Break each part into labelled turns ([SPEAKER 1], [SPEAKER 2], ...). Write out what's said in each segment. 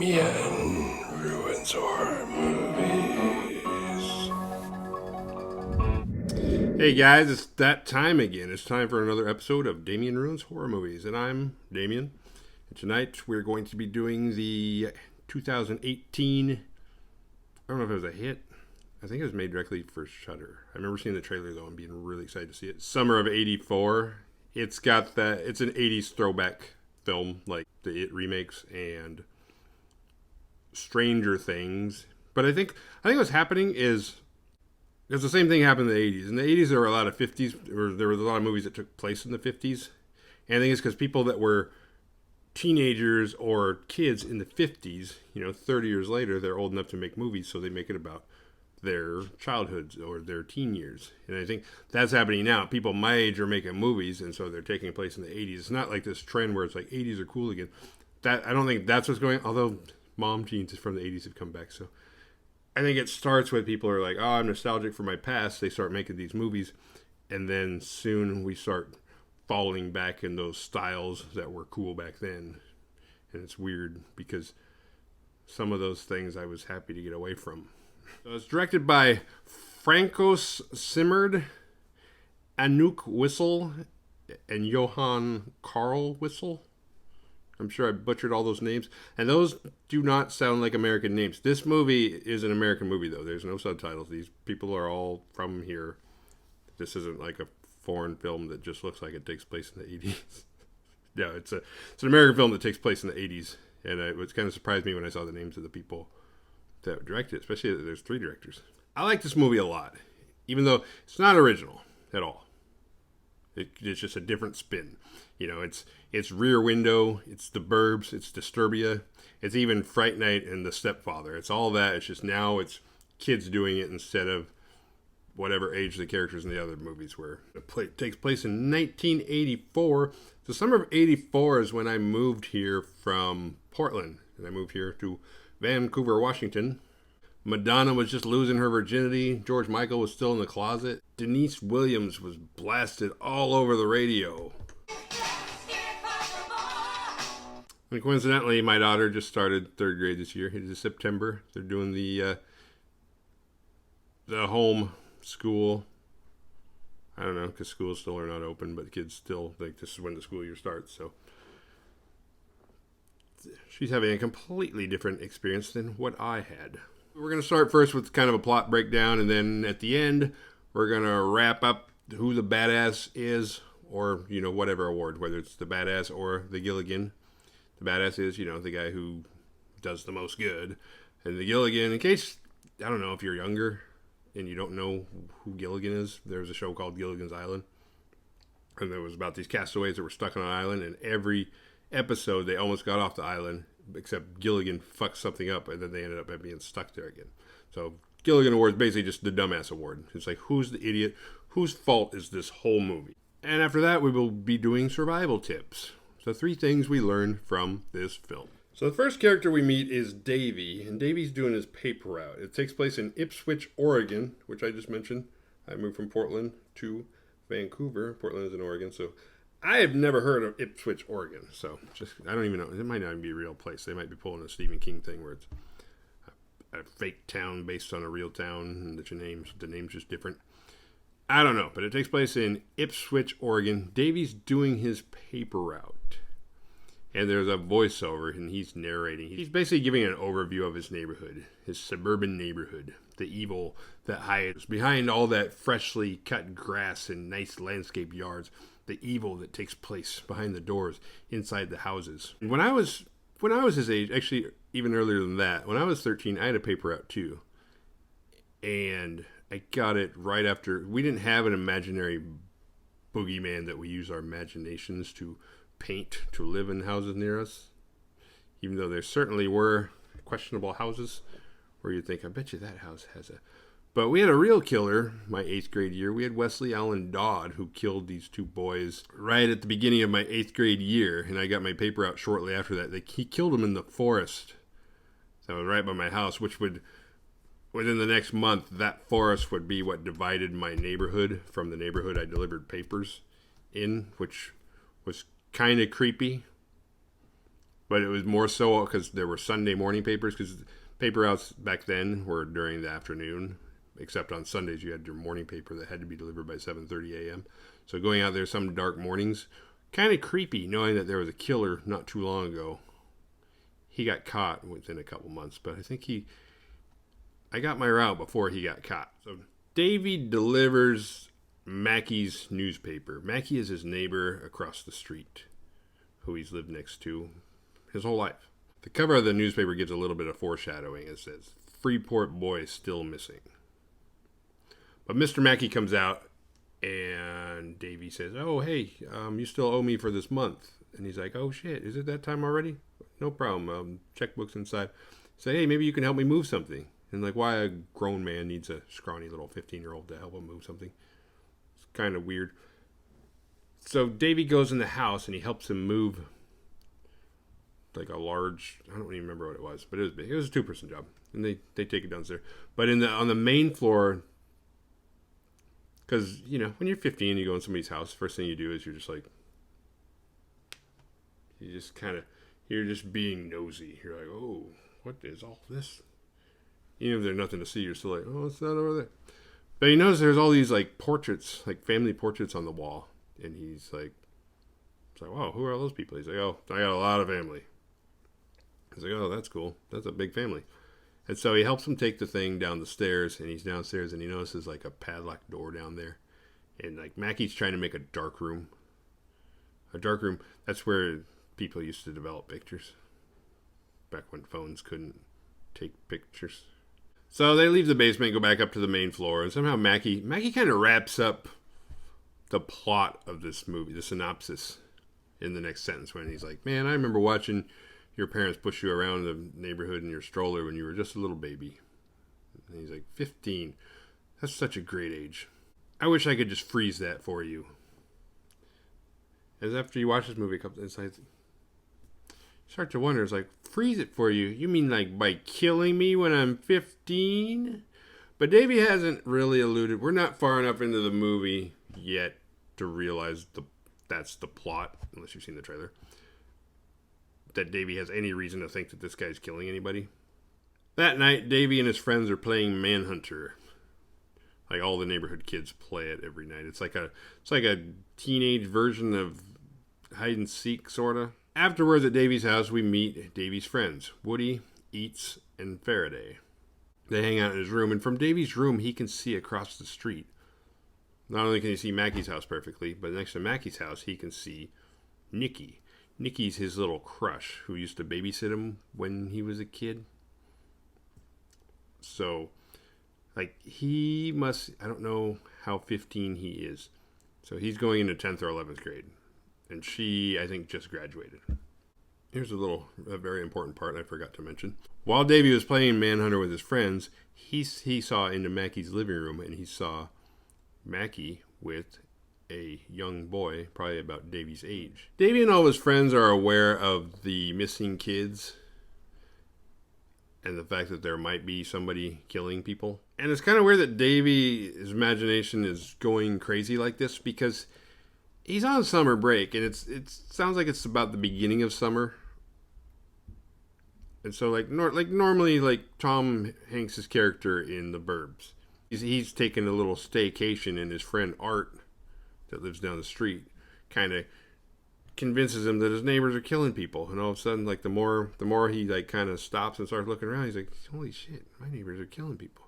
[SPEAKER 1] Damien ruins horror movies. Hey guys, it's that time again. It's time for another episode of Damien Ruins Horror Movies, and I'm Damien. And tonight we're going to be doing the 2018. I don't know if it was a hit. I think it was made directly for Shudder. I remember seeing the trailer though and being really excited to see it. Summer of '84. It's got that. It's an '80s throwback film like the It remakes and Stranger Things. But I think what's happening is because the same thing happened in the 80s. In the 80s, there were a lot of 50s, or there were a lot of movies that took place in the 50s. And I think it's because people that were teenagers or kids in the 50s, 30 years later, they're old enough to make movies, so they make it about their childhoods or their teen years. And I think that's happening now. People my age are making movies, and so they're taking place in the 80s. It's not like this trend where it's like 80s are cool again. I don't think that's what's going on, although mom jeans from the 80s have come back, so I think it starts with people are like, oh, I'm nostalgic for my past. They start making these movies, and then soon we start falling back in those styles that were cool back then. And it's weird because some of those things I was happy to get away from. So it's directed by Frankos Simard, Anouk Wissel, and Johan Carl Wissel. I'm sure I butchered all those names. And those do not sound like American names. This movie is an American movie, though. There's no subtitles. These people are all from here. This isn't like a foreign film that just looks like it takes place in the 80s. Yeah, it's an American film that takes place in the 80s. And it was kind of surprised me when I saw the names of the people that directed it, especially that there's 3 directors. I like this movie a lot, even though it's not original at all. It's just a different spin. It's Rear Window, it's The Burbs, it's Disturbia, it's even Fright Night and The Stepfather. It's all that. It's just now it's kids doing it instead of whatever age the characters in the other movies were. It takes place in 1984. The summer of '84 is when I moved here from Portland, and I moved here to Vancouver, Washington. Madonna was just losing her virginity. George Michael was still in the closet. Denise Williams was blasted all over the radio. And coincidentally, my daughter just started 3rd grade this year. It is September. They're doing the home school. I don't know, because schools still are not open, but the kids still think this is when the school year starts. So she's having a completely different experience than what I had. We're going to start first with kind of a plot breakdown, and then at the end, we're going to wrap up who the badass is, or, whatever award, whether it's the badass or the Gilligan. The badass is, the guy who does the most good. And the Gilligan, in case, I don't know if you're younger and you don't know who Gilligan is, there's a show called Gilligan's Island. And it was about these castaways that were stuck on an island, and every episode they almost got off the island, except Gilligan fucked something up, and then they ended up being stuck there again. So Gilligan Award is basically just the dumbass award. It's like, who's the idiot? Whose fault is this whole movie? And after that, we will be doing survival tips. So 3 things we learned from this film. So the first character we meet is Davy, and Davy's doing his paper route. It takes place in Ipswich, Oregon, which I just mentioned. I moved from Portland to Vancouver. Portland is in Oregon, so I have never heard of Ipswich, Oregon. So I don't even know. It might not even be a real place. They might be pulling a Stephen King thing where it's a fake town based on a real town, and the name's just different. I don't know, but it takes place in Ipswich, Oregon. Davy's doing his paper route. And there's a voiceover, and he's narrating. He's basically giving an overview of his neighborhood, his suburban neighborhood, the evil that hides behind all that freshly cut grass and nice landscape yards, the evil that takes place behind the doors, inside the houses. And when I was his age, actually even earlier than that, when I was 13, I had a paper route too. And I got it right after. We didn't have an imaginary boogeyman that we use our imaginations to paint to live in houses near us, even though there certainly were questionable houses where you'd think, I bet you that house has a... But we had a real killer my 8th grade year. We had Wesley Allen Dodd, who killed these 2 boys right at the beginning of my 8th grade year, and I got my paper out shortly after that. He killed them in the forest that was right by my house, which would, within the next month, that forest would be what divided my neighborhood from the neighborhood I delivered papers in, which was kind of creepy. But it was more so because there were Sunday morning papers, because paper routes back then were during the afternoon, except on Sundays you had your morning paper that had to be delivered by 7:30 a.m. So going out there some dark mornings, kind of creepy, knowing that there was a killer not too long ago. He got caught within a couple months, but I think I got my route before he got caught. So Davy delivers Mackey's newspaper. Mackey is his neighbor across the street, who he's lived next to his whole life. The cover of the newspaper gives a little bit of foreshadowing. It says, "Freeport boy still missing." But Mr. Mackey comes out, and Davy says, "Oh, hey, you still owe me for this month." And he's like, "Oh, shit, is it that time already?" "No problem. Checkbook's inside." Say, "Hey, maybe you can help me move something." And like, why a grown man needs a scrawny little 15-year-old to help him move something? It's kind of weird. So Davy goes in the house, and he helps him move like a large, I don't even remember what it was, but it was big. It was a 2-person job, and they take it downstairs. But on the main floor, because when you're 15, you go in somebody's house, first thing you do is you're just like, you're just being nosy. You're like, oh, what is all this? Even if there's nothing to see, you're still like, oh, it's not over there. But you notice there's all these like portraits, like family portraits on the wall, and he's like, it's like, wow, who are all those people? He's like, oh, I got a lot of family. He's like, oh, that's cool. That's a big family. And so he helps him take the thing down the stairs, and he's downstairs, and he notices like a padlocked door down there. And like Mackey's trying to make a dark room. A dark room, that's where people used to develop pictures. Back when phones couldn't take pictures. So they leave the basement, go back up to the main floor, and somehow Mackey kind of wraps up the plot of this movie, the synopsis, in the next sentence when he's like, "Man, I remember watching your parents push you around the neighborhood in your stroller when you were just a little baby." And he's like, 15. That's such a great age. I wish I could just freeze that for you. As after you watch this movie a couple times, you start to wonder, it's like, freeze it for you? You mean like by killing me when I'm 15? But Davey hasn't really alluded. We're not far enough into the movie yet to realize that's the plot, unless you've seen the trailer, that Davey has any reason to think that this guy's killing anybody. That night, Davey and his friends are playing Manhunter. Like all the neighborhood kids play it every night. It's like a teenage version of hide and seek, sorta. Afterwards, at Davey's house, we meet Davey's friends, Woody, Eats, and Faraday. They hang out in his room, and from Davey's room, he can see across the street. Not only can he see Mackey's house perfectly, but next to Mackey's house, he can see Nikki. Nikki's his little crush, who used to babysit him when he was a kid. So, like, he must, I don't know how 15 he is. So he's going into 10th or 11th grade. And she, I think, just graduated. Here's a very important part I forgot to mention. While Davey was playing Manhunter with his friends, he saw into Mackey's living room, and he saw Mackey with a young boy, probably about Davey's age. Davey and all his friends are aware of the missing kids and the fact that there might be somebody killing people. And it's kind of weird that Davey's imagination is going crazy like this, because he's on summer break, and it sounds like it's about the beginning of summer. And so, normally, like Tom Hanks' character in The Burbs, he's taking a little staycation, and his friend Art, that lives down the street, kind of convinces him that his neighbors are killing people. And all of a sudden, like the more he like kind of stops and starts looking around, he's like, holy shit, my neighbors are killing people.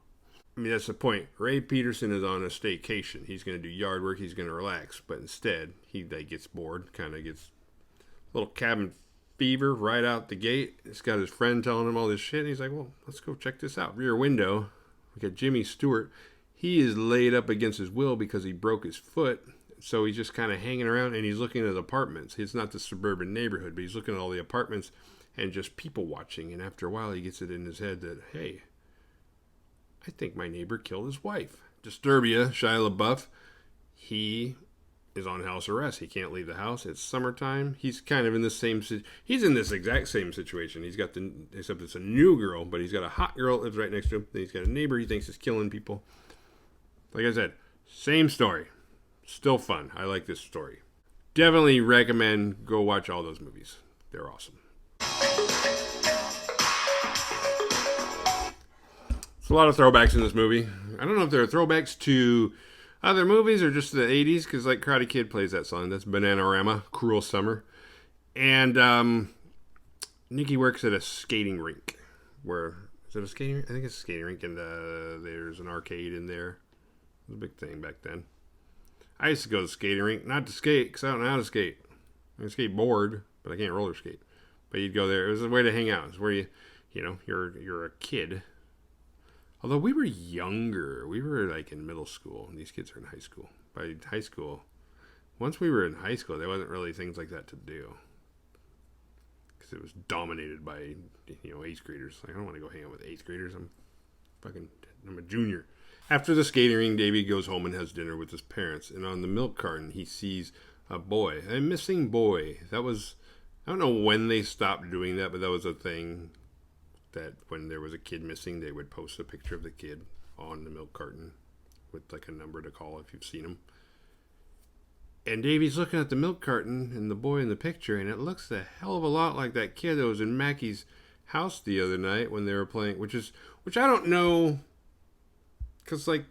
[SPEAKER 1] I mean, that's the point. Ray Peterson is on a staycation. He's going to do yard work. He's going to relax. But instead, he gets bored, kind of gets a little cabin fever right out the gate. He's got his friend telling him all this shit. And he's like, well, let's go check this out. Rear window, we got Jimmy Stewart. He is laid up against his will because he broke his foot. So he's just kind of hanging around, and he's looking at apartments. It's not the suburban neighborhood, but he's looking at all the apartments and just people watching. And after a while, he gets it in his head that, hey, I think my neighbor killed his wife. Disturbia, Shia LaBeouf, he is on house arrest. He can't leave the house. It's summertime. He's kind of in the he's in this exact same situation. He's got except it's a new girl, but he's got a hot girl that lives right next to him. Then he's got a neighbor he thinks is killing people. Like I said, same story. Still fun. I like this story. Definitely recommend go watch all those movies. They're awesome. There's a lot of throwbacks in this movie. I don't know if they're throwbacks to other movies or just the 80s, because like Karate Kid plays that song. That's Bananarama, Cruel Summer. And Nikki works at a skating rink. Is it a skating rink? I think it's a skating rink, and there's an arcade in there. It was a big thing back then. I used to go to the skating rink, not to skate, because I don't know how to skate. I can skateboard, but I can't roller skate. But you'd go there. It was a way to hang out. It's where you're a kid. Although we were younger. We were like in middle school, and these kids are in high school. By high school, once we were in high school, there wasn't really things like that to do. Because it was dominated by, 8th graders. Like, I don't want to go hang out with 8th graders. I'm a junior. After the skating ring, Davey goes home and has dinner with his parents. And on the milk carton, he sees a boy. A missing boy. I don't know when they stopped doing that, but that was a thing that when there was a kid missing, they would post a picture of the kid on the milk carton with like a number to call if you've seen him. And Davey's looking at the milk carton and the boy in the picture, and it looks a hell of a lot like that kid that was in Mackie's house the other night when they were playing, which I don't know, because like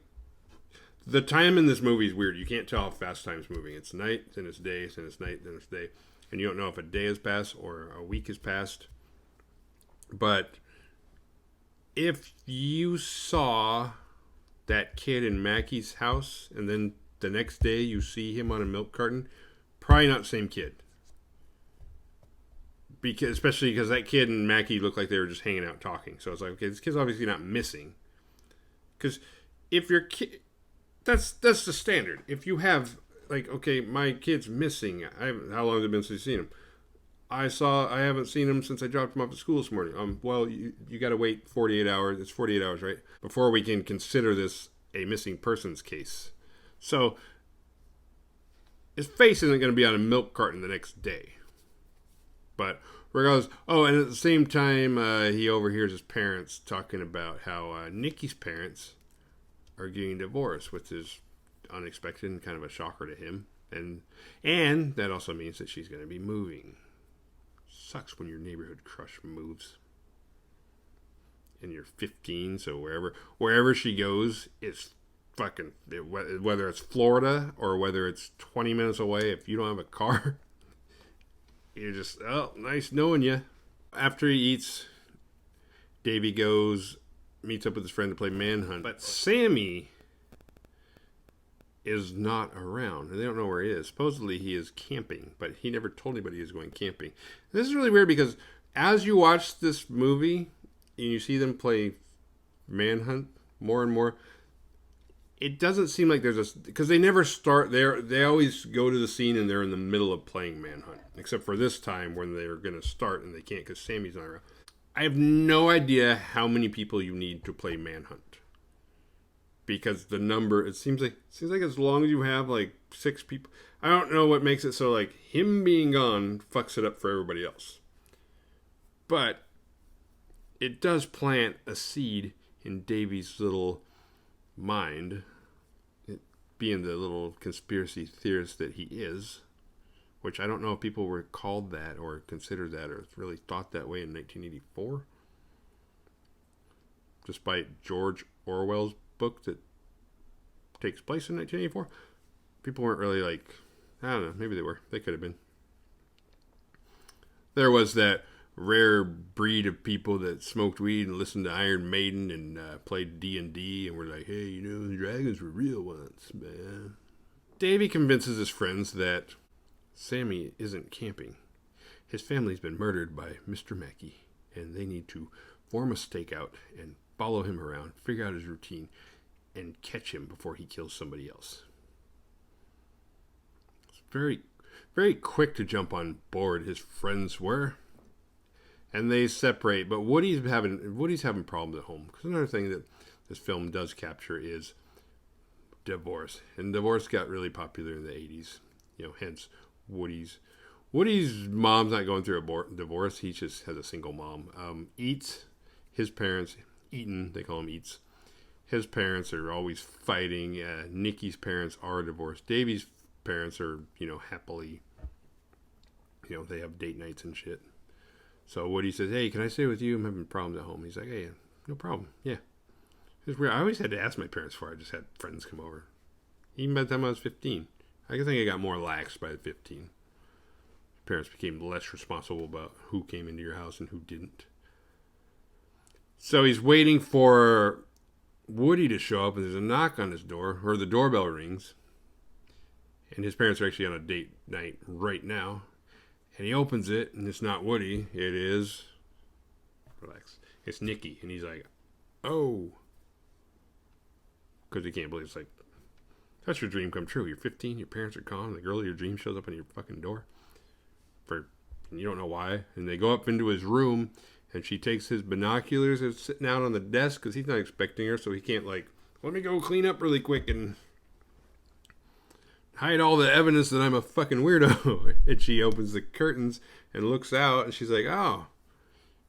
[SPEAKER 1] the time in this movie is weird. You can't tell how fast time's moving. It's night, then it's day, then it's night, then it's day, and you don't know if a day has passed or a week has passed. But if you saw that kid in Mackie's house and then the next day you see him on a milk carton, probably not the same kid. Especially because that kid and Mackie looked like they were just hanging out talking. So it's like, okay, this kid's obviously not missing. Because if your kid, that's the standard. If you have, like, okay, my kid's missing. How long has it been since you've seen him? I haven't seen him since I dropped him off at school this morning. Well, you got to wait 48 hours. It's 48 hours, right? Before we can consider this a missing persons case. So his face isn't going to be on a milk carton the next day. But regardless, and at the same time, he overhears his parents talking about how Nikki's parents are getting divorced, which is unexpected and kind of a shocker to him. And that also means that she's going to be moving. Sucks when your neighborhood crush moves. And you're 15, so wherever she goes, it's fucking, whether it's Florida or whether it's 20 minutes away, if you don't have a car, you're just, nice knowing you. After he eats, Davey meets up with his friend to play Manhunt. But Sammy is not around, and they don't know where he is. Supposedly he is camping, but he never told anybody he was going camping. And this is really weird because as you watch this movie and you see them play Manhunt more and more, it doesn't seem like because they never start there. They always go to the scene and they're in the middle of playing Manhunt, except for this time when they're going to start and they can't because Sammy's not around. I have no idea how many people you need to play Manhunt. Because the number, it seems like as long as you have like 6 people, I don't know what makes it so like him being gone fucks it up for everybody else. But it does plant a seed in Davey's little mind, being the little conspiracy theorist that he is, which I don't know if people were called that or considered that or really thought that way in 1984. Despite George Orwell's book that takes place in 1984, people weren't really like, I don't know, maybe they were. They could have been. There was that rare breed of people that smoked weed and listened to Iron Maiden and played D&D and were like, hey, the dragons were real once, man. Davey convinces his friends that Sammy isn't camping. His family's been murdered by Mr. Mackey, and they need to form a stakeout and follow him around, figure out his routine, and catch him before he kills somebody else. It's very, very quick to jump on board, his friends were. And they separate, but Woody's having problems at home. Because another thing that this film does capture is divorce. And divorce got really popular in the 80s. Hence Woody's mom's not going through a divorce. He just has a single mom. His parents, Eaton, they call him Eats. His parents are always fighting. Nikki's parents are divorced. Davey's parents are, happily, they have date nights and shit. So Woody says, hey, can I stay with you? I'm having problems at home. He's like, hey, no problem. Yeah. It's weird. I always had to ask my parents before I just had friends come over. Even by the time I was 15. I think I got more lax by 15. Parents became less responsible about who came into your house and who didn't. So he's waiting for Woody to show up, and there's a knock on his door, or the doorbell rings. And his parents are actually on a date night right now. And he opens it, and it's not Woody. It is... Relax. It's Nikki. And he's like, oh. Because he can't believe it's like, that's your dream come true. You're 15, your parents are gone, the girl of your dream shows up on your fucking door. And you don't know why. And they go up into his room, and she takes his binoculars and sitting out on the desk because he's not expecting her, so he can't like, let me go clean up really quick and hide all the evidence that I'm a fucking weirdo. And she opens the curtains and looks out, and she's like, oh,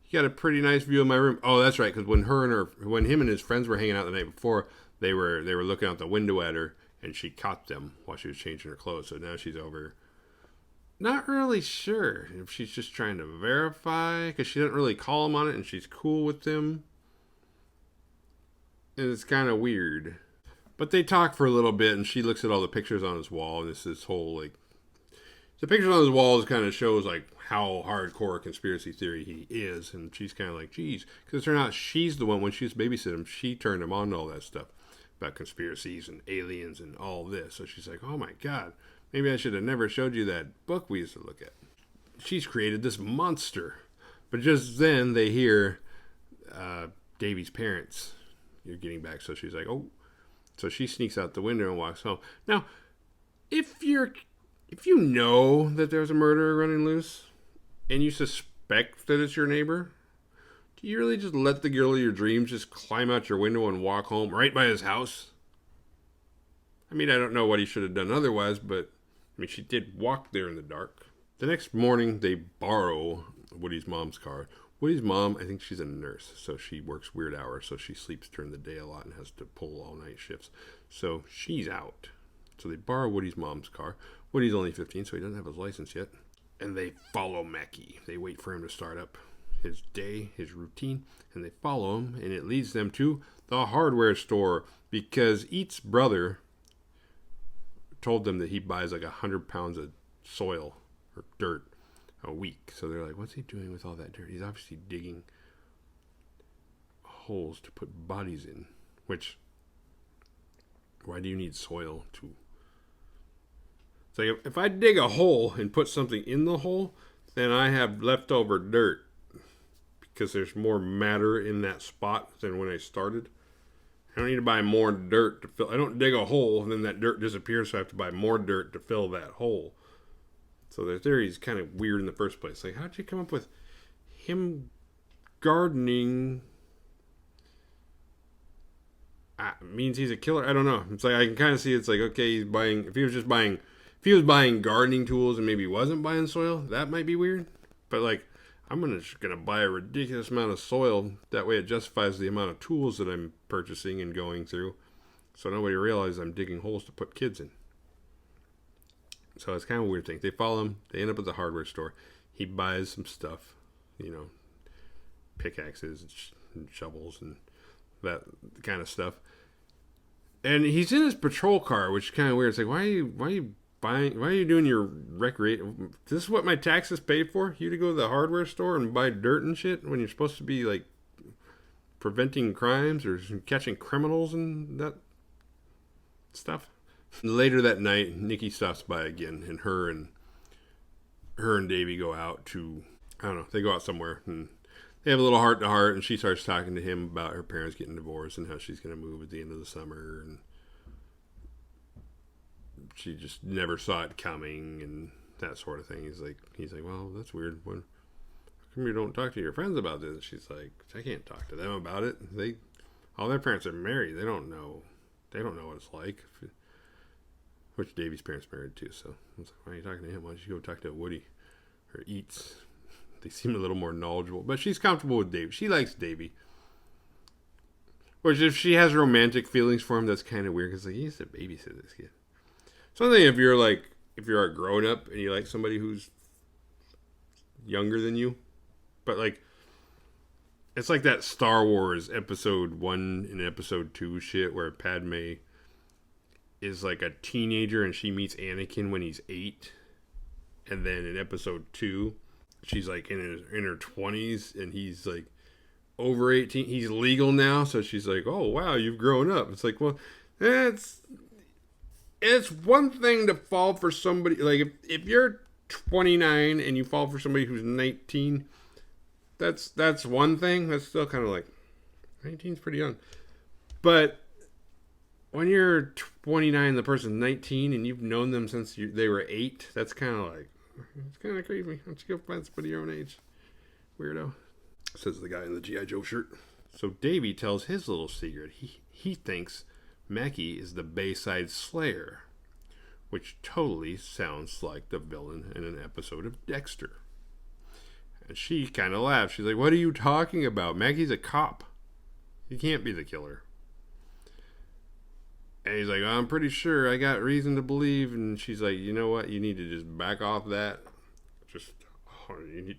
[SPEAKER 1] you got a pretty nice view of my room. Oh, that's right, because when him and his friends were hanging out the night before, they were looking out the window at her, and she caught them while she was changing her clothes. So now she's over. Not really sure if she's just trying to verify, because she doesn't really call him on it, and she's cool with him. And it's kind of weird. But they talk for a little bit, and she looks at all the pictures on his wall, and it's this whole, like... The pictures on his walls kind of shows, like, how hardcore conspiracy theory he is, and she's kind of like, geez. Because it turned out she's the one, when she was babysitting him, she turned him on to all that stuff about conspiracies and aliens and all this. So she's like, oh my God, maybe I should have never showed you that book we used to look at. She's created this monster. But just then they hear Davy's parents. You're getting back. So she's like, oh. So she sneaks out the window and walks home. Now, if you know that there's a murderer running loose and you suspect that it's your neighbor, do you really just let the girl of your dreams just climb out your window and walk home right by his house? I mean, I don't know what he should have done otherwise, but I mean, she did walk there in the dark. The next morning, they borrow Woody's mom's car. Woody's mom, I think she's a nurse, so she works weird hours, so she sleeps during the day a lot and has to pull all-night shifts. So she's out. So they borrow Woody's mom's car. Woody's only 15, so he doesn't have his license yet. And they follow Mackie. They wait for him to start up his day, his routine, and they follow him, and it leads them to the hardware store because Eat's brother told them that he buys like 100 pounds of soil or dirt a week. So they're like, what's he doing with all that dirt? He's obviously digging holes to put bodies in, which, why do you need soil to... It's like, if I dig a hole and put something in the hole, then I have leftover dirt because there's more matter in that spot than when I started. I don't need to buy more dirt to fill. I don't dig a hole and then that dirt disappears, so I have to buy more dirt to fill that hole. So their theory is kind of weird in the first place. Like, how'd you come up with him gardening? Means he's a killer? I don't know. It's like, I can kind of see it's like, okay, he's buying, if he was buying gardening tools and maybe he wasn't buying soil, that might be weird. But like, I'm just gonna buy a ridiculous amount of soil. That way it justifies the amount of tools that I'm purchasing and going through. So nobody realizes I'm digging holes to put kids in. So it's kind of a weird thing. They follow him. They end up at the hardware store. He buys some stuff, pickaxes and shovels and that kind of stuff. And he's in his patrol car, which is kind of weird. It's like, why are you doing your recreation? This is what my taxes pay for? You to go to the hardware store and buy dirt and shit when you're supposed to be like preventing crimes or catching criminals and that stuff. Later that night, Nikki stops by again, and her and Davey go out to, I don't know, they go out somewhere, and they have a little heart-to-heart, and she starts talking to him about her parents getting divorced and how she's going to move at the end of the summer, and she just never saw it coming, and that sort of thing. He's like, well, that's weird. How come you don't talk to your friends about this? And she's like, I can't talk to them about it. All their parents are married. They don't know what it's like. Which Davy's parents married too, so I was like, why are you talking to him? Why don't you go talk to Woody or Eats? They seem a little more knowledgeable. But she's comfortable with Davy. She likes Davy. Which, if she has romantic feelings for him, that's kind of weird, because like, he used to babysit this kid. Something if you're a grown-up and you like somebody who's younger than you, But like, it's like that Star Wars Episode 1 and Episode 2 shit where Padme is like a teenager and she meets Anakin when he's 8. And then in Episode 2, she's like in her 20s and he's like over 18. He's legal now, so she's like, oh, wow, you've grown up. It's like, well, it's one thing to fall for somebody. Like, if you're 29 and you fall for somebody who's 19, that's one thing. That's still kind of like, 19's pretty young. But when you're 29 and the person's 19 and you've known them since they were 8, that's kind of like, it's kind of creepy. Why don't you go find somebody your own age? Weirdo. Says the guy in the G.I. Joe shirt. So Davey tells his little secret. He thinks Mackie is the Bayside Slayer, which totally sounds like the villain in an episode of Dexter. And she kind of laughs. She's like, what are you talking about? Mackie's a cop. He can't be the killer. And he's like, I'm pretty sure. I got reason to believe. And she's like, you know what? You need to just back off that.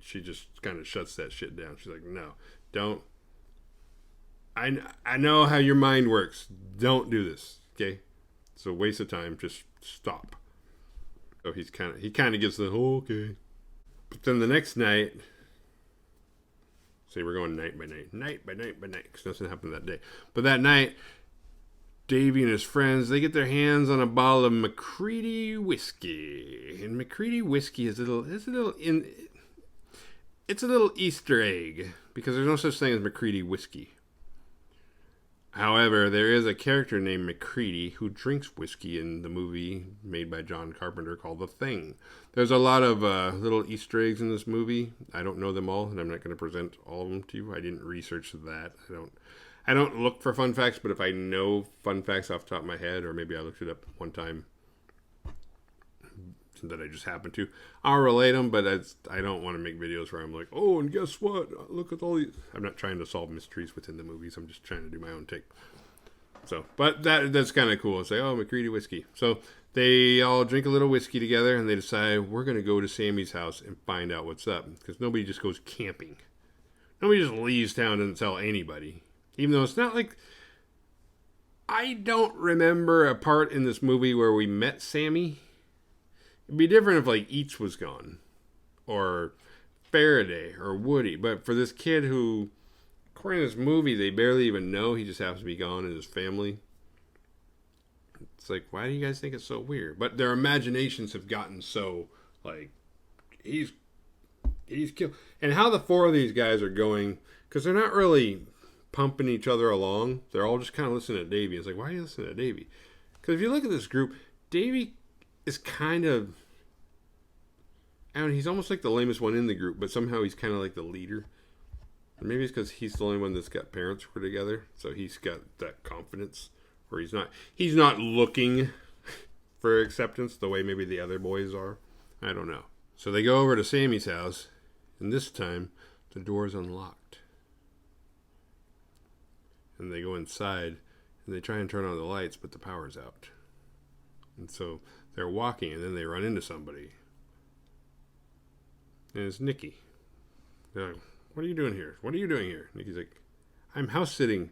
[SPEAKER 1] She just kind of shuts that shit down. She's like, no, don't. I know how your mind works. Don't do this, okay? It's a waste of time. Just stop. So he kind of gives the, okay. But then the next night, say we're going night by night, because nothing happened that day. But that night, Davey and his friends, they get their hands on a bottle of McCready whiskey. And McCready whiskey is it's a little Easter egg, because there's no such thing as McCready whiskey. However, there is a character named McCready who drinks whiskey in the movie made by John Carpenter called The Thing. There's a lot of little Easter eggs in this movie. I don't know them all, and I'm not going to present all of them to you. I didn't research that. I don't look for fun facts, but if I know fun facts off the top of my head, or maybe I looked it up one time that I just happened to, I'll relate them, but I don't want to make videos where I'm like, oh, and guess what? Look at all these. I'm not trying to solve mysteries within the movies. I'm just trying to do my own take. So, but that's kind of cool. It's like, oh, McCready whiskey. So they all drink a little whiskey together, and they decide we're going to go to Sammy's house and find out what's up, because nobody just goes camping. Nobody just leaves town and doesn't tell anybody. Even though it's not like, I don't remember a part in this movie where we met Sammy. It'd be different if like Eats was gone, or Faraday, or Woody. But for this kid who, according to this movie, they barely even know, he just happens to be gone and his family. It's like, why do you guys think it's so weird? But their imaginations have gotten so, like, he's killed. And how the four of these guys are going, because they're not really pumping each other along. They're all just kind of listening to Davey. It's like, why are you listening to Davey? Because if you look at this group, Davey is kind of, I don't know, he's almost like the lamest one in the group, but somehow he's kind of like the leader. And maybe it's because he's the only one that's got parents who are together, so he's got that confidence where he's not looking for acceptance the way maybe the other boys are. I don't know. So they go over to Sammy's house, and this time the door's unlocked. And they go inside, and they try and turn on the lights, but the power's out. And so they're walking, and then they run into somebody. And it's Nikki. They're like, what are you doing here? What are you doing here? Nikki's like, I'm house sitting.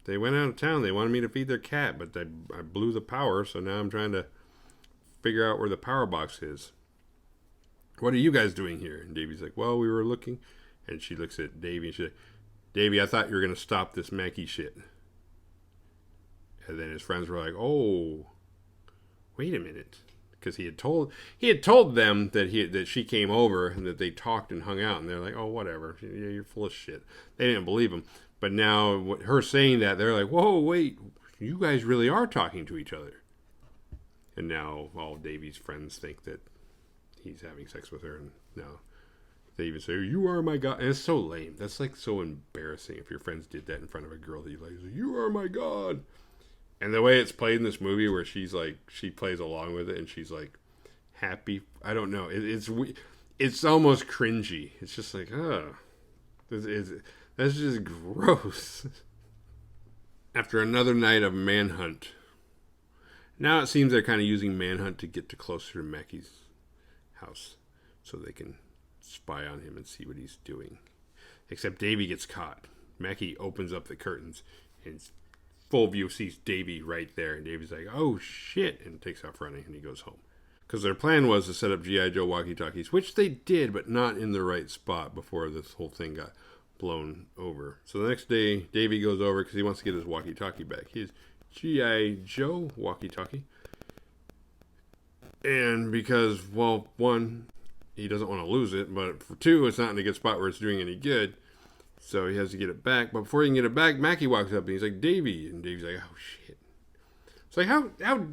[SPEAKER 1] They went out of town. They wanted me to feed their cat, but I blew the power, so now I'm trying to figure out where the power box is. What are you guys doing here? And Davey's like, well, we were looking. And she looks at Davey, and she's like, Davey, I thought you were going to stop this Mackie shit. And then his friends were like, oh, wait a minute. Because he had told them that she came over and that they talked and hung out. And they're like, oh, whatever. Yeah, you're full of shit. They didn't believe him. But now, her saying that, they're like, whoa, wait. You guys really are talking to each other. And now all Davey's friends think that he's having sex with her. And now they even say, you are my god. And it's so lame. That's like so embarrassing if your friends did that in front of a girl that you like. You are my god. And the way it's played in this movie where she's like, she plays along with it and she's like happy. I don't know. It's almost cringy. It's just like, that's just gross. After another night of manhunt. Now it seems they're kind of using manhunt to get to closer to Mackie's house so they can spy on him and see what he's doing. Except Davy gets caught. Mackie opens up the curtains and full view sees Davy right there. And Davy's like, oh shit, and takes off running and he goes home. Because their plan was to set up G.I. Joe walkie-talkies, which they did, but not in the right spot before this whole thing got blown over. So the next day, Davy goes over because he wants to get his walkie-talkie back. His G.I. Joe walkie-talkie. And because, well, one, he doesn't want to lose it, but for two, it's not in a good spot where it's doing any good. So he has to get it back. But before he can get it back, Mackie walks up and he's like, Davy. And Davy's like, oh, shit. It's like, how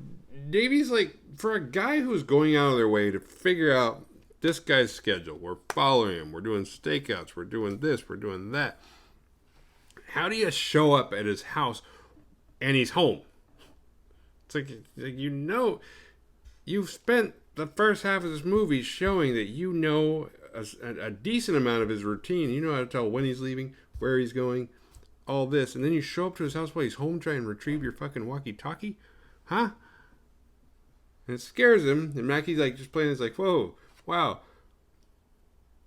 [SPEAKER 1] Davy's like, for a guy who's going out of their way to figure out this guy's schedule, we're following him, we're doing stakeouts, we're doing this, we're doing that. How do you show up at his house and he's home? It's like you know, you've spent the first half of this movie showing that you know a decent amount of his routine. You know how to tell when he's leaving, where he's going, all this. And then you show up to his house while he's home trying to retrieve your fucking walkie-talkie? Huh? And it scares him. And Mackie's like just playing. It's like, whoa, wow.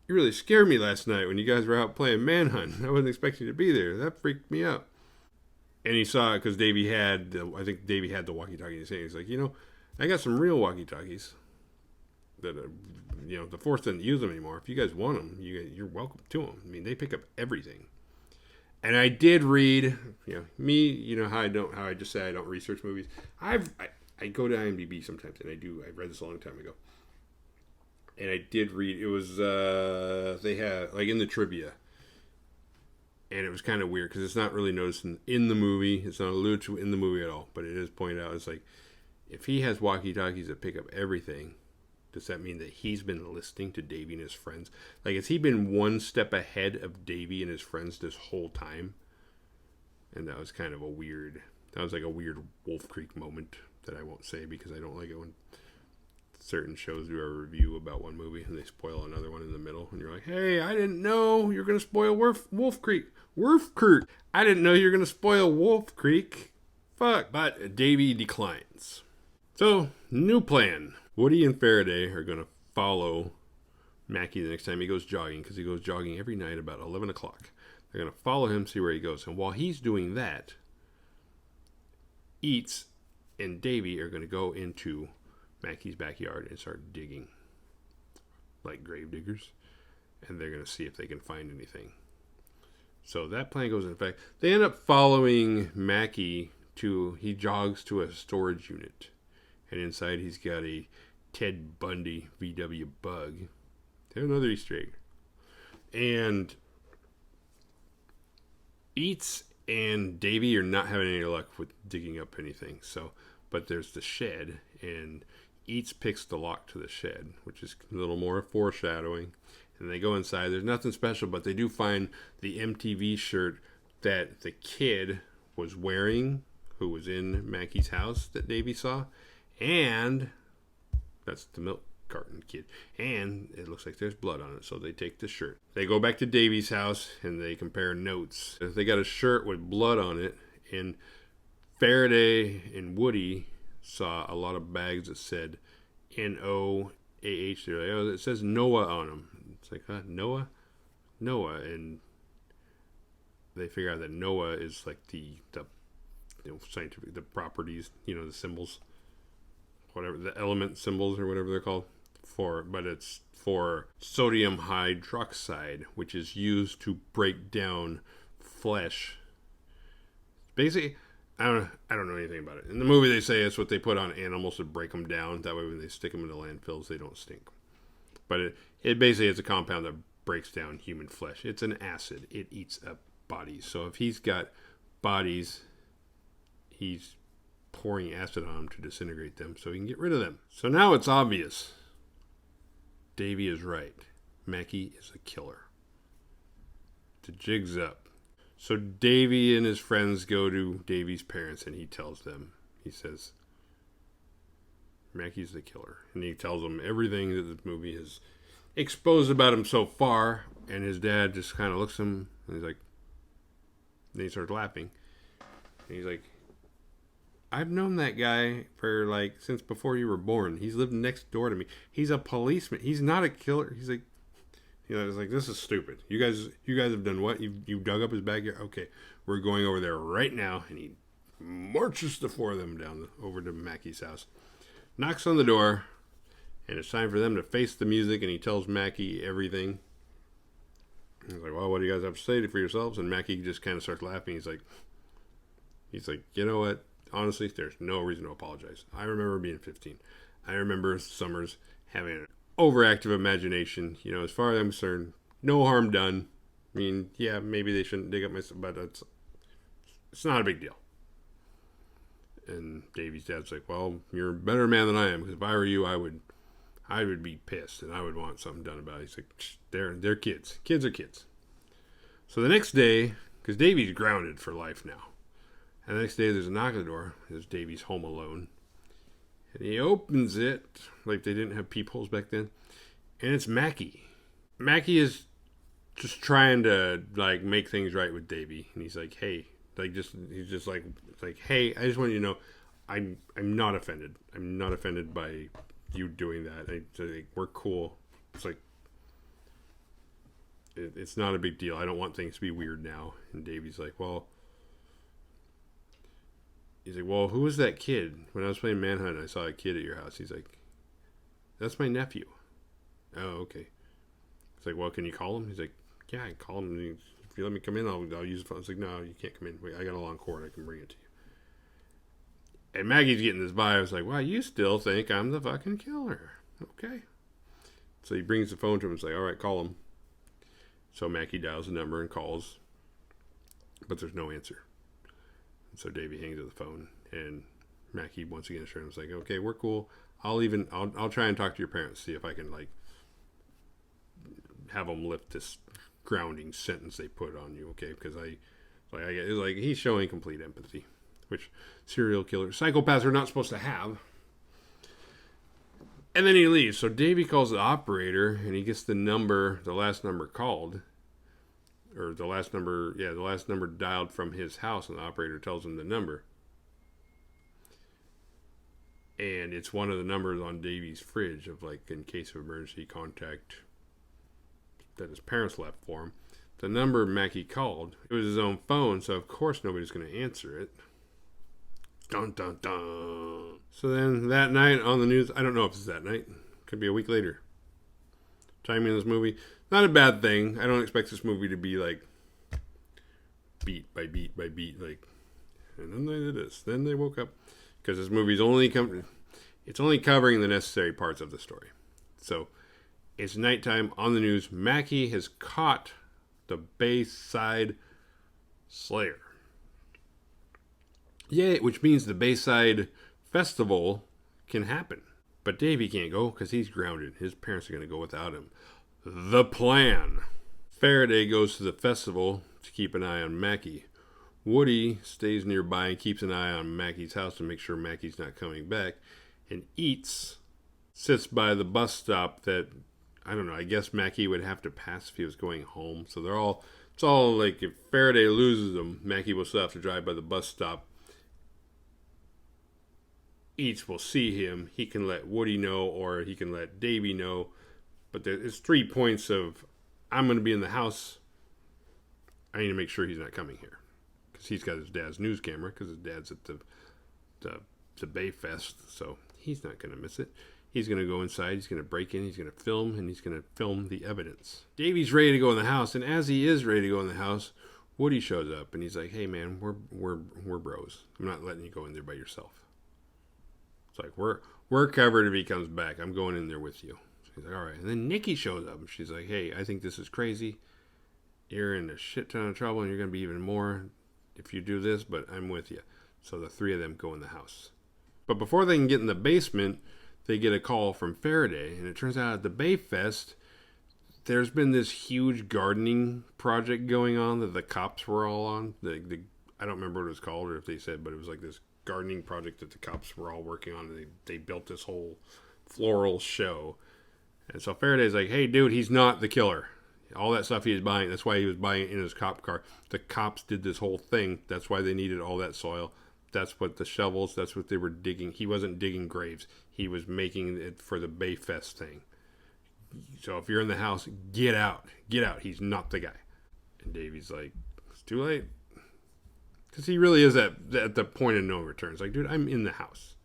[SPEAKER 1] You really scared me last night when you guys were out playing Manhunt. I wasn't expecting you to be there. That freaked me out. And he saw it because Davey had, I think Davey had the walkie-talkie in his hand. He's like, you know, I got some real walkie-talkies that, you know, the Force doesn't use them anymore. If you guys want them, you're welcome to them. I mean, they pick up everything. And I did read, you know, me, you know how I just say I don't research movies. I go to IMDb sometimes, and I read this a long time ago. And I did read, it was, they had, like in the trivia, and it was kind of weird, because it's not really noticed in the movie, it's not alluded to in the movie at all, but it is pointed out, it's like, if he has walkie-talkies that pick up everything, does that mean that he's been listening to Davey and his friends? Like, has he been one step ahead of Davey and his friends this whole time? And that was kind of that was like a weird Wolf Creek moment that I won't say, because I don't like it when certain shows do a review about one movie and they spoil another one in the middle, and you're like, hey, I didn't know you're going to spoil Wolf Creek. I didn't know you're going to spoil Wolf Creek. Fuck. But Davey declines. So, new plan. Woody and Faraday are going to follow Mackie the next time he goes jogging, because he goes jogging every night about 11 o'clock. They're going to follow him, see where he goes. And while he's doing that, Eats and Davey are going to go into Mackie's backyard and start digging like grave diggers, and they're going to see if they can find anything. So that plan goes into effect. They end up following Mackie he jogs to a storage unit, and inside he's got a Ted Bundy VW Bug. There's another Easter egg. And Eats and Davey are not having any luck with digging up anything. But there's the shed, and Eats picks the lock to the shed, which is a little more foreshadowing. And they go inside. There's nothing special, but they do find the MTV shirt that the kid was wearing, who was in Mackie's house that Davey saw. And that's the milk carton kid. And it looks like there's blood on it, so they take the shirt. They go back to Davey's house, and they compare notes. They got a shirt with blood on it, and Faraday and Woody saw a lot of bags that said N-O-A-H. They're like, oh, it says Noah on them. It's like, huh, Noah? And they figure out that Noah is like the scientific, the properties, the symbols, whatever, the element symbols or whatever they're called, but it's for sodium hydroxide, which is used to break down flesh. Basically, I don't know anything about it. In the movie, they say it's what they put on animals to break them down. That way, when they stick them in the landfills, they don't stink. But it basically is a compound that breaks down human flesh. It's an acid. It eats up bodies. So if he's got bodies, he's pouring acid on them to disintegrate them so he can get rid of them. So now it's obvious. Davey is right. Mackie is a killer. The jig's up. So Davey and his friends go to Davey's parents, and he tells them, he says, Mackie's the killer. And he tells them everything that the movie has exposed about him so far. And his dad just kind of looks at him, and he's like, then he starts laughing. And he's like, I've known that guy for since before you were born. He's lived next door to me. He's a policeman. He's not a killer. He's like, You know, it's like, this is stupid. You guys have done what? You dug up his backyard? Okay, we're going over there right now. And he marches the four of them down over to Mackie's house. Knocks on the door. And it's time for them to face the music. And he tells Mackie everything. He's like, well, what do you guys have to say for yourselves? And Mackie just kind of starts laughing. He's like, you know what? Honestly, there's no reason to apologize. I remember being 15. I remember summers having an overactive imagination. You know, as far as I'm concerned, no harm done. I mean, yeah, maybe they shouldn't dig up my stuff, but it's not a big deal. And Davy's dad's like, well, you're a better man than I am, because if I were you, I would be pissed, and I would want something done about it. He's like, they're kids. Kids are kids. So the next day, because Davy's grounded for life now, and the next day there's a knock at the door. There's Davy's home alone. And he opens it, like they didn't have peepholes back then, and it's Mackie. Mackie is just trying to, like, make things right with Davy. And he's like, hey, he's just like, hey, I just want you to know, I'm not offended. I'm not offended by you doing that. We're cool. It's like, it's not a big deal. I don't want things to be weird now. And Davy's like, well, who was that kid? When I was playing Manhunt, I saw a kid at your house. He's like, that's my nephew. Oh, okay. It's like, well, can you call him? He's like, yeah, I can call him. If you let me come in, I'll use the phone. It's like, no, you can't come in. Wait, I got a long cord. I can bring it to you. And Maggie's getting this by. I was like, wow, you still think I'm the fucking killer. Okay. So he brings the phone to him and says, all right, call him. So Mackie dials the number and calls. But there's no answer. And so Davy hangs up the phone. And Mackie, once again, was like, okay, we're cool. I'll try and talk to your parents, see if I can, like, have them lift this grounding sentence they put on you, okay? Because it's like he's showing complete empathy, which serial killers, psychopaths are not supposed to have. And then he leaves. So Davy calls the operator, and he gets the last number called, or the last number dialed from his house, and the operator tells him the number. And it's one of the numbers on Davy's fridge of, like, in case of emergency contact that his parents left for him. The number Mackie called, it was his own phone, so of course nobody's going to answer it. Dun, dun, dun. So then that night on the news, I don't know if it's that night. Could be a week later. Timing in this movie, not a bad thing. I don't expect this movie to be, like, beat by beat by beat, like, and then they did this. Then they woke up. Because this movie's only covering the necessary parts of the story. So it's nighttime on the news. Mackie has caught the Bayside Slayer. Yay, which means the Bayside Festival can happen. But Davey can't go because he's grounded. His parents are going to go without him. The plan. Faraday goes to the festival to keep an eye on Mackie. Woody stays nearby and keeps an eye on Mackie's house to make sure Mackie's not coming back. And sits by the bus stop that, I don't know, I guess Mackie would have to pass if he was going home. So it's all like, if Faraday loses them, Mackie will still have to drive by the bus stop. Eats will see him. He can let Woody know, or he can let Davey know. But there's 3 points of, I'm going to be in the house. I need to make sure he's not coming here. Because he's got his dad's news camera, because his dad's at the Bay Fest, so he's not going to miss it. He's going to go inside, he's going to break in, he's going to film, and he's going to film the evidence. Davey's ready to go in the house, and as he is ready to go in the house, Woody shows up, and he's like, hey man, we're bros. I'm not letting you go in there by yourself. It's like, we're covered if he comes back. I'm going in there with you. So he's like, all right. And then Nikki shows up, and she's like, hey, I think this is crazy. You're in a shit ton of trouble, and you're going to be even more if you do this, but I'm with you. So the 3 of them go in the house. But before they can get in the basement, they get a call from Faraday. And it turns out at the Bay Fest, there's been this huge gardening project going on that the cops were all on. I don't remember what it was called or if they said, but it was like this gardening project that the cops were all working on. They built this whole floral show. And so Faraday's like, hey, dude, he's not the killer. All that stuff he was buying, that's why he was buying it in his cop car. The cops did this whole thing. That's why they needed all that soil. That's what the shovels, that's what they were digging. He wasn't digging graves. He was making it for the Bayfest thing. So if you're in the house, get out. Get out. He's not the guy. And Davy's like, it's too late. Because he really is at the point of no return. It's like, dude, I'm in the house.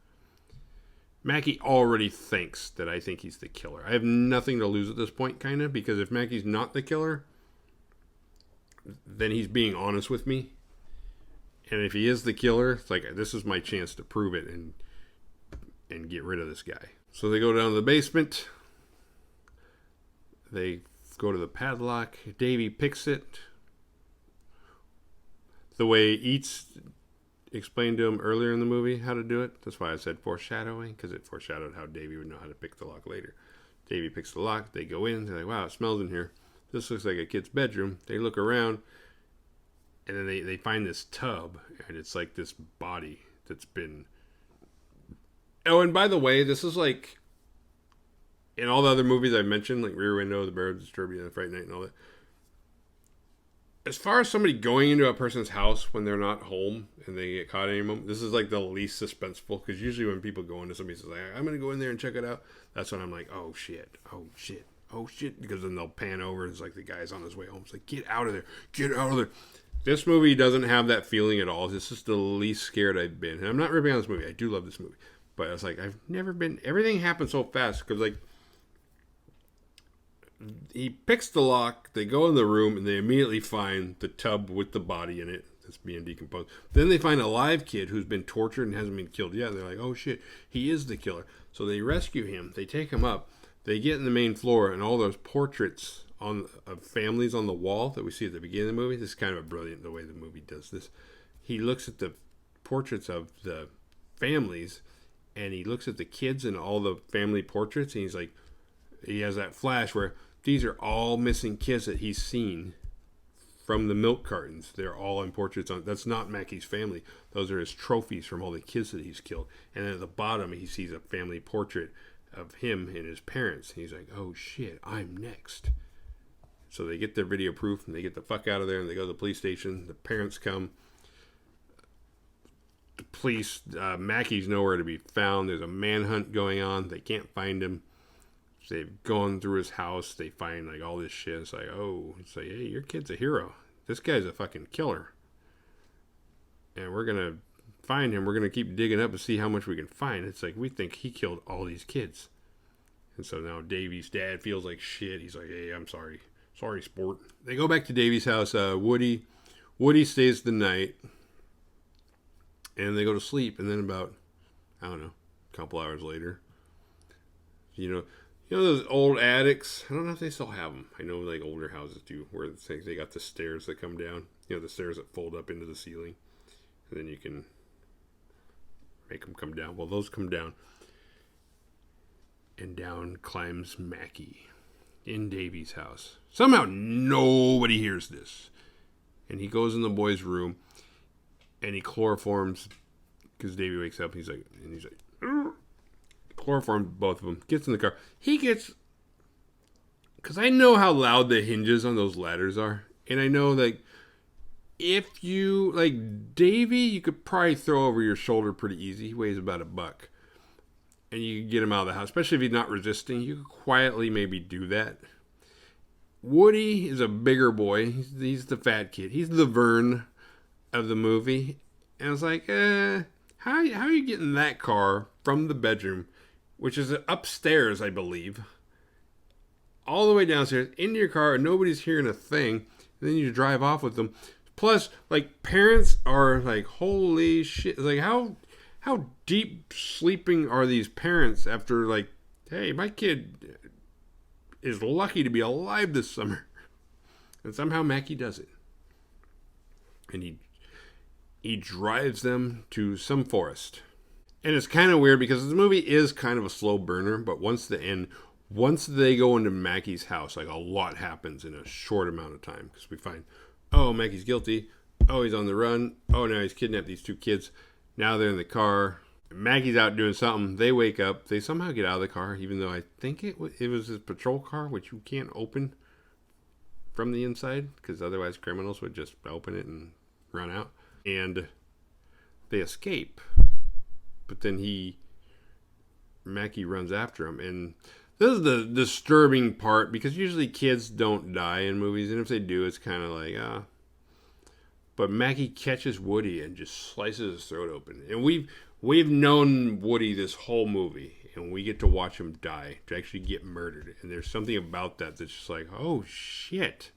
[SPEAKER 1] Mackie already thinks that I think he's the killer. I have nothing to lose at this point, kind of, because if Mackie's not the killer, then he's being honest with me. And if he is the killer, it's like, this is my chance to prove it and get rid of this guy. So they go down to the basement. They go to the padlock. Davy picks it. The way Eats explained to him earlier in the movie how to do it. That's why I said foreshadowing, because it foreshadowed how Davy would know how to pick the lock later. Davy picks the lock. They go in. They're like, wow, it smells in here. This looks like a kid's bedroom. They look around, and then they find this tub, and it's like this body that's been... Oh, and by the way, this is like... In all the other movies I mentioned, like Rear Window, The Bear, Disturbia, and Fright Night, and all that, as far as somebody going into a person's house when they're not home and they get caught any moment, this is like the least suspenseful, because usually when people go into somebody's like, I'm going to go in there and check it out, that's when I'm like, oh shit, because then they'll pan over and it's like the guy's on his way home. It's like, get out of there. This movie doesn't have that feeling at all. This is the least scared I've been. And I'm not ripping on this movie. I do love this movie. But it's like, I've never been, everything happens so fast, because like, he picks the lock, they go in the room, and they immediately find the tub with the body in it that's being decomposed. Then they find a live kid who's been tortured and hasn't been killed yet. They're like, oh shit, he is the killer. So they rescue him, they take him up, they get in the main floor, and all those portraits of families on the wall that we see at the beginning of the movie, this is kind of brilliant the way the movie does this. He looks at the portraits of the families, and he looks at the kids and all the family portraits, and he's like, he has that flash where these are all missing kids that he's seen from the milk cartons. They're all in portraits on. That's not Mackie's family. Those are his trophies from all the kids that he's killed. And then at the bottom, he sees a family portrait of him and his parents. And he's like, oh shit, I'm next. So they get their video proof and they get the fuck out of there and they go to the police station. The parents come. The police, Mackie's nowhere to be found. There's a manhunt going on. They can't find him. They've gone through his house. They find like all this shit. It's like, oh, it's like, hey, your kid's a hero. This guy's a fucking killer. And we're going to find him. We're going to keep digging up and see how much we can find. It's like, we think he killed all these kids. And so now Davy's dad feels like shit. He's like, hey, I'm sorry. Sorry, sport. They go back to Davy's house. Woody stays the night. And they go to sleep. And then about, I don't know, a couple hours later, you know those old attics? I don't know if they still have them. I know like older houses do, where they got the stairs that come down. The stairs that fold up into the ceiling. And then you can make them come down. Well, those come down. And down climbs Mackie in Davy's house. Somehow nobody hears this. And he goes in the boy's room. And he chloroforms. Because Davy wakes up. And he's like... Ugh. Chloroforms both of them. Gets in the car. He gets... Because I know how loud the hinges on those ladders are. And I know, like... If you... Like, Davy, you could probably throw over your shoulder pretty easy. He weighs about $1. And you can get him out of the house. Especially if he's not resisting. You could quietly maybe do that. Woody is a bigger boy. He's the fat kid. He's the Vern of the movie. And it's like, how are you getting that car from the bedroom, which is upstairs, I believe, all the way downstairs, into your car, and nobody's hearing a thing, and then you drive off with them. Plus, like, parents are like, holy shit. Like, how deep sleeping are these parents after, like, hey, my kid is lucky to be alive this summer. And somehow Mackie does it. And he drives them to some forest. And it's kind of weird because this movie is kind of a slow burner, but once they go into Mackie's house, like, a lot happens in a short amount of time. Because we find, oh, Mackie's guilty. Oh, he's on the run. Oh, now he's kidnapped these 2 kids. Now they're in the car. Mackie's out doing something. They wake up. They somehow get out of the car, even though I think it was his patrol car, which you can't open from the inside, because otherwise criminals would just open it and run out. And they escape. But then Mackie runs after him. And This is the disturbing part, because usually kids don't die in movies, and if they do, it's kind of like, ah. But Mackie catches Woody and just slices his throat open. And we've known Woody this whole movie, and we get to watch him die, to actually get murdered. And there's something about that that's just like, oh shit.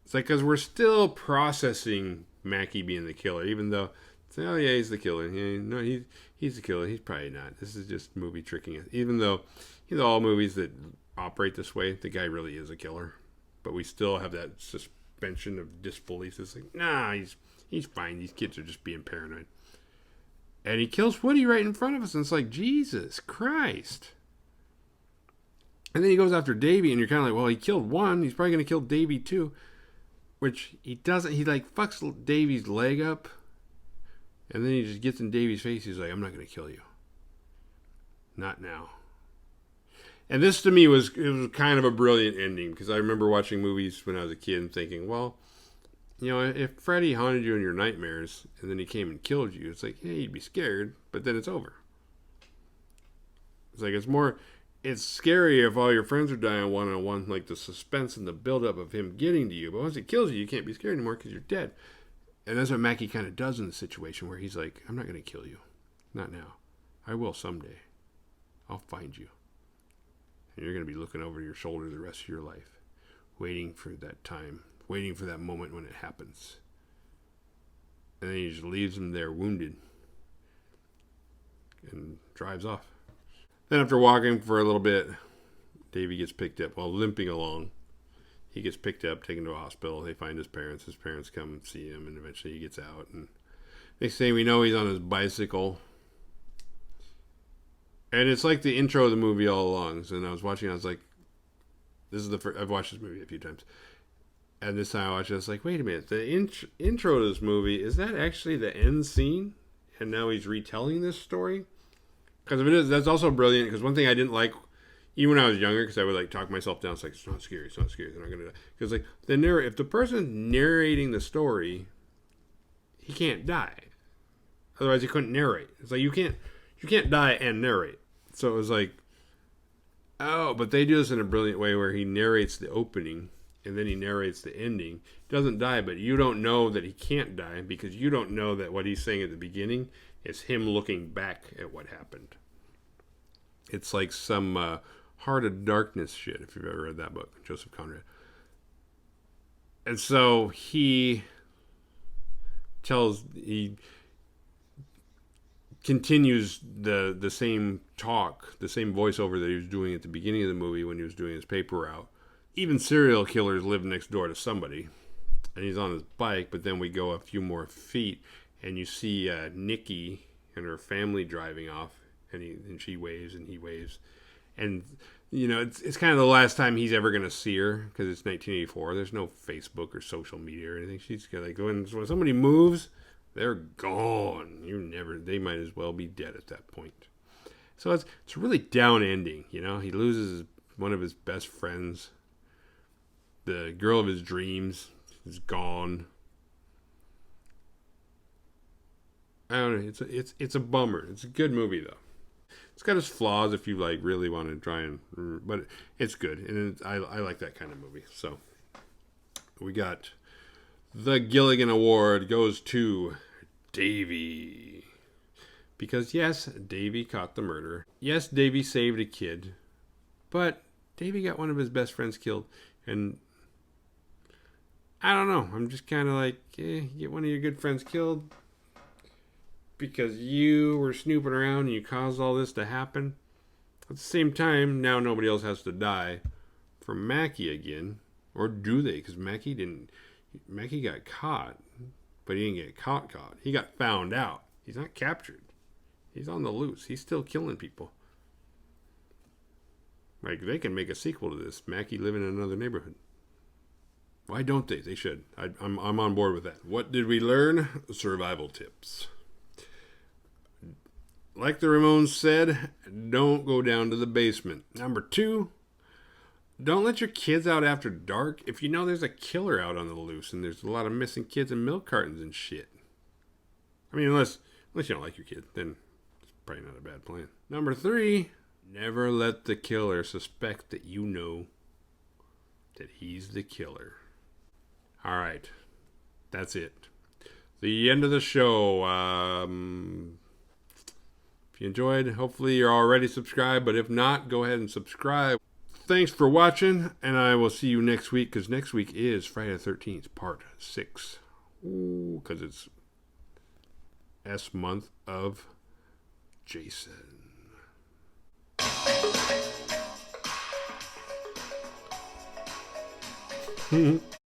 [SPEAKER 1] It's like, because we're still processing Mackie being the killer, even though, oh yeah, he's the killer. Yeah, no, he's the killer. He's probably not. This is just movie tricking us. Even though, all movies that operate this way, the guy really is a killer. But we still have that suspension of disbelief. It's like, nah, he's fine. These kids are just being paranoid. And he kills Woody right in front of us, and it's like, Jesus Christ. And then he goes after Davy, and you're kind of like, well, he killed one. He's probably going to kill Davy too. Which he doesn't. He like fucks Davy's leg up. And then he just gets in Davy's face. He's like, I'm not going to kill you. Not now. And this to me was kind of a brilliant ending, because I remember watching movies when I was a kid and thinking, well, if Freddy haunted you in your nightmares and then he came and killed you, it's like, yeah, you'd be scared, but then it's over. It's like, it's scary if all your friends are dying one-on-one, like the suspense and the buildup of him getting to you. But once it kills you, you can't be scared anymore because you're dead. And that's what Mackie kind of does in the situation where he's like, I'm not going to kill you. Not now. I will someday. I'll find you. And you're going to be looking over your shoulder the rest of your life, waiting for that time, waiting for that moment when it happens. And then he just leaves him there wounded and drives off. Then after walking for a little bit, Davy gets picked up while limping along. He gets picked up, taken to a hospital. They find his parents. His parents come and see him, and eventually he gets out. And they say, we know he's on his bicycle. And it's like the intro of the movie all along. So, and I was watching, I was like, this is the first, I've watched this movie a few times. And this time I watched it, I was like, wait a minute, the intro to this movie, is that actually the end scene? And now he's retelling this story? Because if it is, that's also brilliant, because one thing I didn't like, even when I was younger, because I would like talk myself down, it's like, it's not scary, they're not going to die. Because like, if the person's narrating the story, he can't die. Otherwise he couldn't narrate. It's like, you can't die and narrate. So it was like, oh, but they do this in a brilliant way where he narrates the opening, and then he narrates the ending. He doesn't die, but you don't know that he can't die, because you don't know that what he's saying at the beginning is him looking back at what happened. It's like some Heart of Darkness shit, if you've ever read that book, Joseph Conrad. And so he continues the same talk, the same voiceover that he was doing at the beginning of the movie when he was doing his paper route. Even serial killers live next door to somebody. And he's on his bike, but then we go a few more feet, and you see Nikki and her family driving off, and she waves and he waves. And, it's kind of the last time he's ever going to see her, because it's 1984. There's no Facebook or social media or anything. She's going to go, and when somebody moves, they're gone. They might as well be dead at that point. So it's a really down ending, He loses one of his best friends. The girl of his dreams is gone. I don't know. It's a bummer. It's a good movie though. It's got its flaws if you like really want to try but it's good, and I like that kind of movie. So we got the Gilligan Award goes to Davy, because yes, Davy caught the murder. Yes, Davy saved a kid, but Davy got one of his best friends killed, and I don't know. I'm just kind of like, you get one of your good friends killed because you were snooping around and you caused all this to happen. At the same time, now nobody else has to die for Mackie again. Or do they? Because Mackie got caught, but he didn't get caught. He got found out. He's not captured. He's on the loose. He's still killing people. Like, they can make a sequel to this. Mackie living in another neighborhood. Why don't they? They should. I'm on board with that. What did we learn? Survival tips. Like the Ramones said, don't go down to the basement. Number 2, don't let your kids out after dark if you know there's a killer out on the loose and there's a lot of missing kids and milk cartons and shit. I mean, unless you don't like your kid, then it's probably not a bad plan. Number 3, Never let the killer suspect that you know that he's the killer. All right. That's it. The end of the show. If you enjoyed, hopefully you're already subscribed. But if not, go ahead and subscribe. Thanks for watching, and I will see you next week, because next week is Friday the 13th, part 6. Ooh, because it's S month of Jason.